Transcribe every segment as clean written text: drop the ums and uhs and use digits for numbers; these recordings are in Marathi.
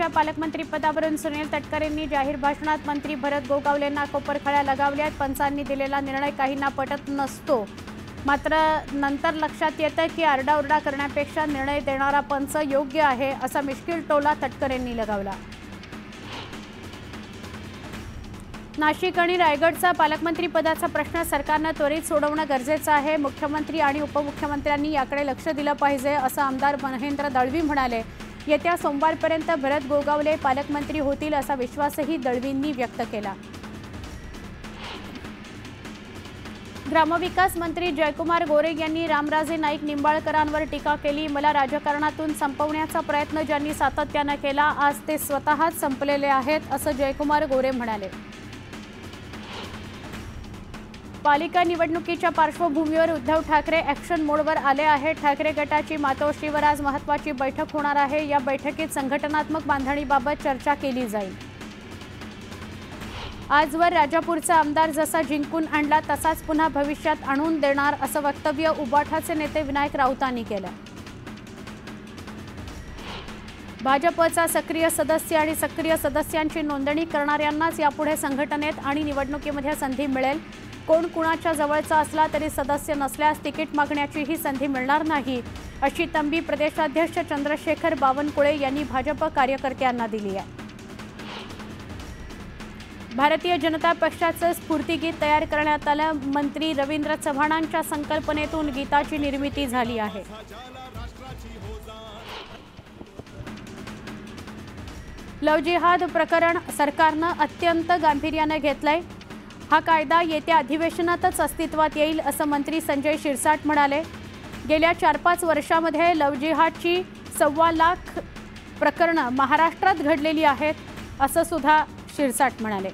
निवडणुकीच्या पालकमंत्री पदावरून सुनील तटकरेंनी जाहीर भाषणात मंत्री भरत गोगावलेंना कोपरखळ्या लगावल्यात। पंचांनी दिलेला निर्णय काहींना पटत नसतो, मात्र नंतर लक्षात येतं की आरडाओरडा करण्यापेक्षा निर्णय देणारा पंच योग्य आहे, असा मिश्किल टोला तटकरेंनी लगावला। नाशिक आणि रायगडचा पालकमंत्री पदाचा प्रश्न सरकारने त्वरित सोडवणं गरजेचं आहे। मुख्यमंत्री आणि उपमुख्यमंत्र्यांनी याकडे लक्ष दिलं पाहिजे, असं आमदार महेंद्र दळवी म्हणाले। येत्या सोमवारपर्यंत भरत गोगावले पालकमंत्री होतील, असा विश्वासही दळवींनी व्यक्त केला। ग्रामविकास मंत्री जयकुमार गोरे यांनी रामराजे नाईक निंबाळकरांवर टीका केली। मला राजकारणातून संपवण्याचा प्रयत्न ज्यांनी सातत्याने केला, आज ते स्वतःच संपलेले आहेत, असं जयकुमार गोरे म्हणाले। पालिका निवडणुकीच्या पार्श्वभूमीवर उद्धव ठाकरे ॲक्शन मोडवर आले आहेत। ठाकरे गटाची मातोश्रीवर आज महत्त्वाची बैठक होणार आहे। या बैठकीत संघटनात्मक बांधणीबाबत चर्चा केली जाईल। आजवर राजापूरचा आमदार जसा जिंकून आणला तसाच पुन्हा भविष्यात आणून देणार, असं वक्तव्य उबाठाचे नेते विनायक राऊतांनी केलं। भाजपचा सक्रिय सदस्य आणि सक्रिय सदस्यांची नोंदणी करणाऱ्यांनाच यापुढे संघटनेत आणि निवडणुकीमध्ये संधी मिळेल। कोण कुणाच्या जवळचा असला तरी सदस्य नसल्यास तिकीट मागण्याची ही संधी मिळणार नाही, अशी तंबी प्रदेशाध्यक्ष चंद्रशेखर बावनकुळे यांनी भाजप कार्यकर्त्यांना दिली आहे। भारतीय जनता पक्षाचं स्फूर्तिगीत तयार करण्यात आलं। मंत्री रवींद्र चव्हाणांच्या संकल्पनेतून गीताची निर्मिती झाली आहे। लव जिहाद प्रकरण सरकारनं अत्यंत गांभीर्याने घेतलंय। हा कायदा येत्या अधिवेशनातच अस्तित्वात येईल, असं मंत्री संजय शिरसाट म्हणाले। गेल्या 4-5 वर्षांमध्ये लव जिहादची 1.25 लाख प्रकरणं महाराष्ट्रात घडलेली आहेत, असं सुद्धा शिरसाट म्हणाले।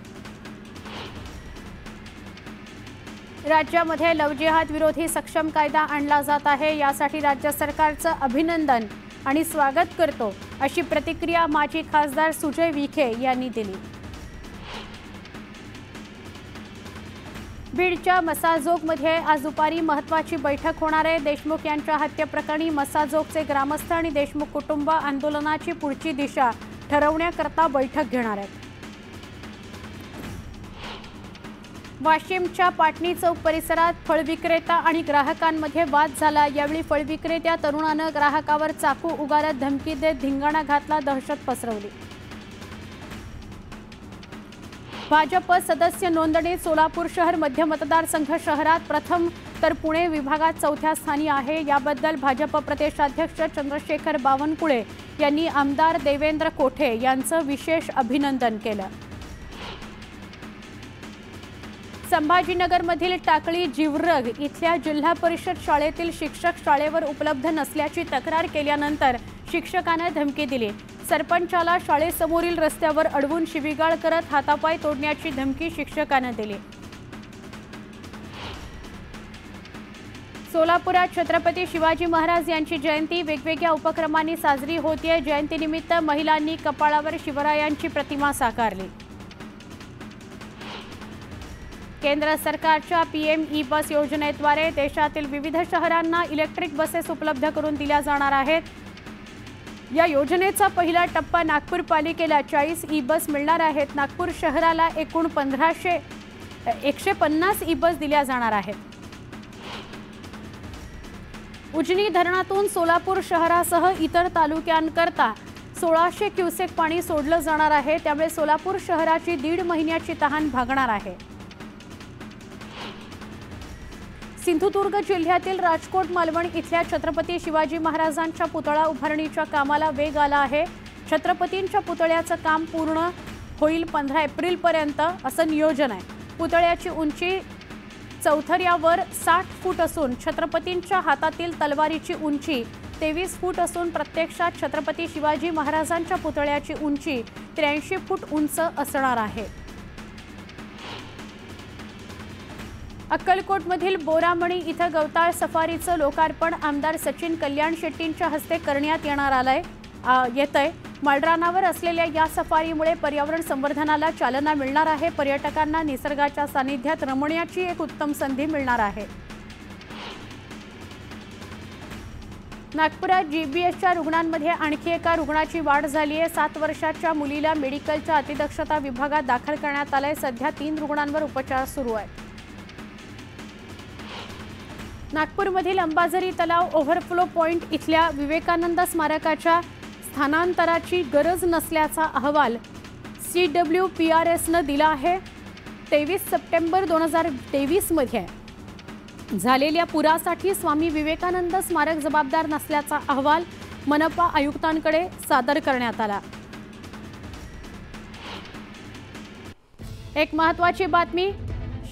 राज्यामध्ये लव जिहाद विरोधी सक्षम कायदा आणला जात आहे, यासाठी राज्य सरकारचं अभिनंदन आणि स्वागत करतो, अशी प्रतिक्रिया माजी खासदार सुजय विखे यांनी दिली। बीडच्या मसाजोगमध्ये आज दुपारी महत्त्वाची बैठक होणार आहे। देशमुख यांच्या हत्येप्रकरणी मसाजोगचे ग्रामस्थ आणि देशमुख कुटुंब आंदोलनाची पुढची दिशा ठरवण्याकरता बैठक घेणार आहेत। वाशिमच्या पाटणी चौक परिसरात फळ विक्रेता आणि ग्राहकांमध्ये वाद झाला। यावेळी फळ विक्रेत्या तरुणानं ग्राहकावर चाकू उगारत धमकी देत धिंगाणा घातला, दहशत पसरवली। भाजप सदस्य नोंदणीत सोलापूर शहर मध्य मतदारसंघ शहरात प्रथम तर पुणे विभागात 4थ्या स्थानी आहे। याबद्दल भाजप प्रदेशाध्यक्ष चंद्रशेखर बावनकुळे यांनी आमदार देवेंद्र कोठे यांचं विशेष अभिनंदन केलं। संभाजीनगरमधील टाकळी जिवरग इथल्या जिल्हा परिषद शाळेतील शिक्षक शाळेवर उपलब्ध नसल्याची तक्रार केल्यानंतर शिक्षकाने धमकी दिली। सरपंचाला शाळेसमोरील रस्त्यावर अडवून शिवीगाळ करत हातापाय तोडण्याची धमकी शिक्षकाने दिली। सोलापुरात छत्रपती शिवाजी महाराज यांची जयंती वेगवेगळ्या उपक्रमांनी साजरी होतीये। जयंतीनिमित्त महिलांनी कपाळावर शिवरायांची प्रतिमा साकारली। केंद्र सरकारच्या PM ई-बस योजनेद्वारे देशातील विविध शहरांना इलेक्ट्रिक बसेस उपलब्ध करून दिल्या जाणार आहेत। या योजनेचा पहिला टप्पा नागपूर पालिकेला 40 ई-बस मिळणार आहेत। नागपूर शहराला एकूण 150 ई-बस दिल्या जाणार आहेत। उजनी धरणातून सोलापूर शहरासह इतर तालुक्यांकरता 1600 क्युसेक पाणी सोडलं जाणार आहे। त्यामुळे सोलापूर शहराची 1.5 महिन्याची तहान भागणार आहे। सिंधुदुर्ग जिल्ह्यातील राजकोट मालवण इथल्या छत्रपती शिवाजी महाराजांच्या पुतळा उभारणीच्या कामाला वेग आला आहे। छत्रपतींच्या पुतळ्याचं काम पूर्ण होईल 15 एप्रिलपर्यंत, असं नियोजन आहे। पुतळ्याची उंची चौथऱ्यावर 60 फूट असून छत्रपतींच्या हातातील तलवारीची उंची 23 फूट असून प्रत्यक्षात छत्रपती शिवाजी महाराजांच्या पुतळ्याची उंची 83 फूट उंच असणार आहे। अक्कलकोटमधील बोरामणी इथं गवताळ सफारीचं लोकार्पण आमदार सचिन कल्याण शेट्टींच्या हस्ते करण्यात येतंय। माळरानावर असलेल्या या सफारीमुळे पर्यावरण संवर्धनाला चालना मिळणार आहे। पर्यटकांना निसर्गाच्या सानिध्यात रमण्याची एक उत्तम संधी मिळणार आहे। नागपुरात जीबीएसच्या रुग्णांमध्ये आणखी एका रुग्णाची वाढ झाली आहे। 7 वर्षाच्या मुलीला मेडिकलच्या अतिदक्षता विभागात दाखल करण्यात आलंय। सध्या 3 रुग्णांवर उपचार सुरू आहेत। नागपूरमधील अंबाझरी तलाव ओव्हरफ्लो पॉइंट इथल्या विवेकानंद स्मारकाच्या स्थानांतराची गरज नसल्याचा अहवाल CWPRSनं दिला आहे। 23 सप्टेंबर 2023 मध्ये झालेल्या पुरासाठी स्वामी विवेकानंद स्मारक जबाबदार नसल्याचा अहवाल मनपा आयुक्तांकडे सादर करण्यात आला। एक महत्त्वाची बातमी,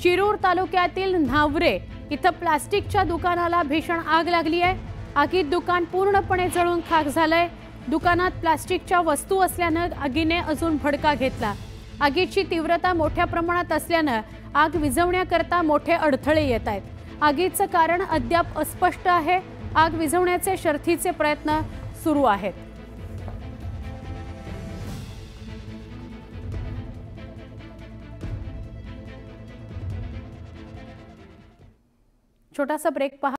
शिरूर तालुक्यातील न्हावरे इथं प्लास्टिकच्या दुकानाला भीषण आग लागली आहे। आगीत दुकान पूर्णपणे जळून खाक झालंय। दुकानात प्लास्टिकच्या वस्तू असल्याने आगीने अजून भडका घेतला। आगीची तीव्रता मोठ्या प्रमाणात असल्याने आग विझवण्याकरता मोठे अडथळे येत आहेत। आगीचं कारण अद्याप अस्पष्ट आहे। आग विझवण्याचे शर्थीचे प्रयत्न सुरू आहेत। छोटासा ब्रेक पहा।